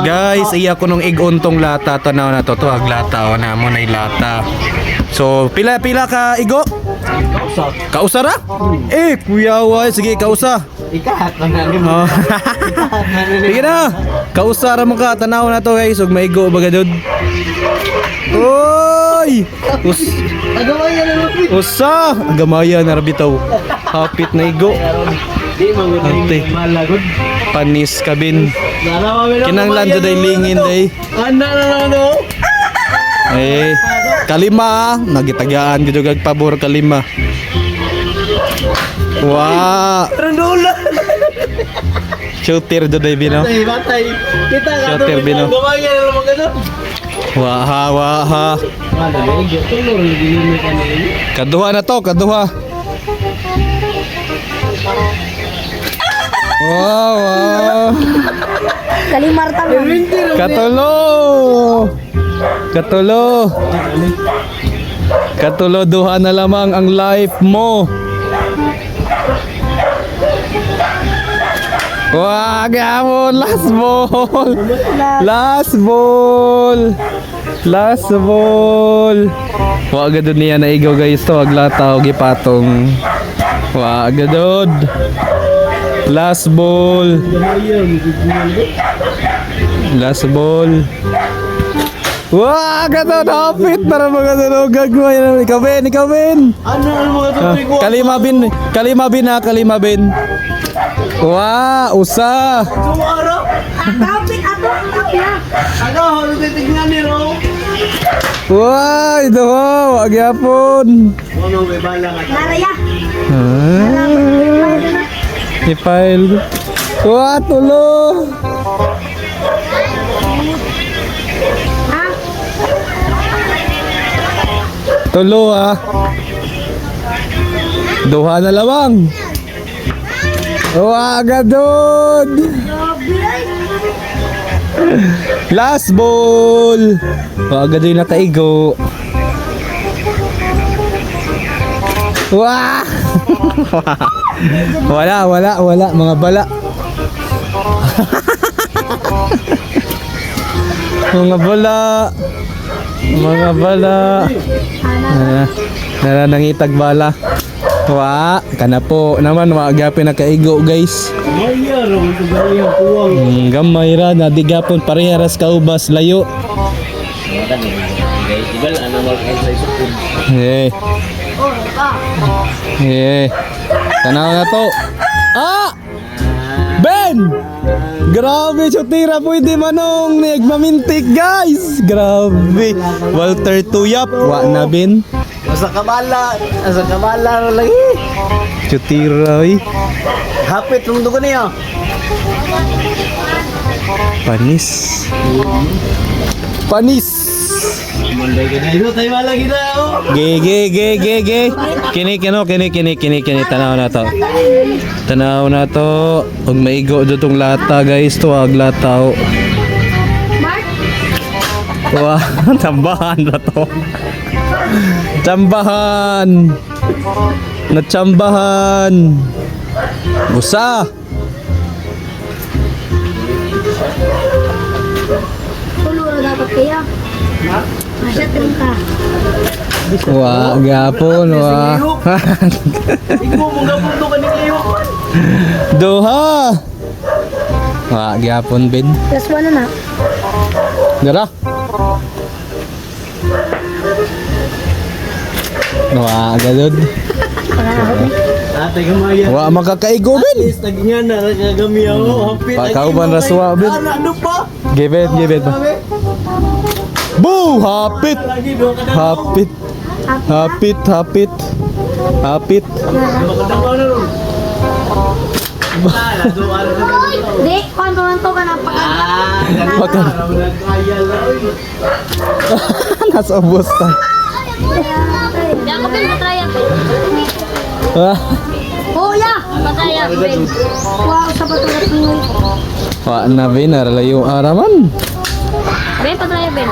Guys, iya ko nung iguntong lata. Tanaw na to. Ag lata. O na mo na lata. So, pila ka igo? Kausa ra? Kuya wai. Sige, kausa. Ikahat lang namin mo. Sige na. Kausa ra mo ka. Tanaw na to guys. Ug maigo baga jud. Oy! Agamayan na mo. Usa! Agamayan na rabitaw. Hapit na igo. Di Ante. malagod. Panis kabin. Kinanglan jud ay lingin day. Anak na lang no. Kalima, nagitagaan gid og pabor kalima. Wa, Randola. shooter jud ay bino. Batay. Kita ka Shooter, Bino. Agamayan na lang magano. Wa ha. Wala na igyo tulor ginimik ani. Kaduha na to, kaduha. Wow. Kalimar tangan. Katulo duha na lamang ang life mo. Wag mo, last ball. Wag gadud niya na igaw guys to, wag lataw gipatong. Wag gadud. Last ball. Wah, kata dapit para magasalugag mo yan. Ikaw Ben. Ano mga tubig mo? Kalima bin. Wah, usa. Sumara. Kapit ato ang kapya. Aga holo titignan ni ro. Wah, ito ho, wag yapon. Ano may bala ka? Naraya. I-file. Wah, tulo. Ha? Tulo ah. Duha na lamang. Wah, gadod. Last ball. Wag gadod na kaigo. Wah. wala mga bala. mga bala. Nangitag bala. Wa, kana po naman maagapin na kaigo guys. Maya ro ito gali ang tuwang. Gamay ra na digapon pareharas kaubas layo. Ibal ano mo sa isukod. Tanaw na to. Ah! Ben! Grabe, chutira pwede manong nagmamintik guys. Grabe. Walter Tuyap, wa na Ben. Asa kabala ro lagi. Chutira oy. Hapit rung dugo niya. Panis. Monday ka na ito tayo malagi na oh. Ge. Kini tanaw na to. Ug maigo do tong lata guys, to ag lataw. Wah, tambahan na to. Natsambahan. Usa. Tulo na dapat kaya. Masya ka. Wah, gapon wah. Ikaw mo gapon to kanila man. Duha. Wah, gapon Ben. Plus 1 na. Dara. Wah, gadod. Ate gamaya. Wah, makakaigo Ben. Is tagingan na kagami ako. Hapit. Pakauban raswa Ben. Ano pa? Give it ba. Boo! Hapit! Lagi do ka na. Hapit. Makadama na ro. Lado ara na. Di, kung to ka na pag... Baka. Nagkayal na oy. Nasa ubos ta. Di ako pinatrayan. Ah, Oh, ya! Patrayan, Ben. Wow, sa patulat mo. wa na Ben, aralayo araman. Ben, patrayan, Ben.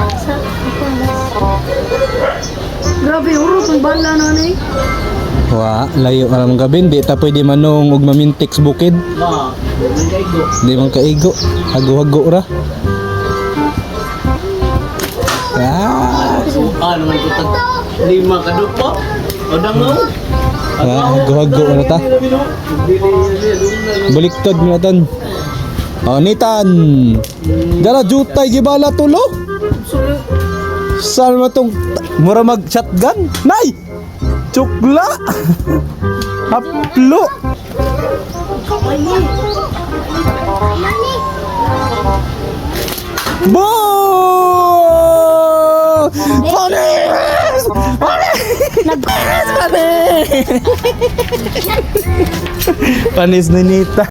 Grabe, hurot ang bala na eh. Wa, layo aram gabin, di ta pwede manong ug mamintix bukid. Ma, hindi kaigo. Di man kaigo, hago-hago ra. Ah, Ano man ito tag 5 kadok pa? O dangaw? gago ano ta? Baliktad mo na tan. Oh, nitan. Dara jutay gibala tulo. Saan mo tong mura mag shotgun? Nay! Tsukla! Haplo! Bo! Panis! Panis! Panis! Panis na nita.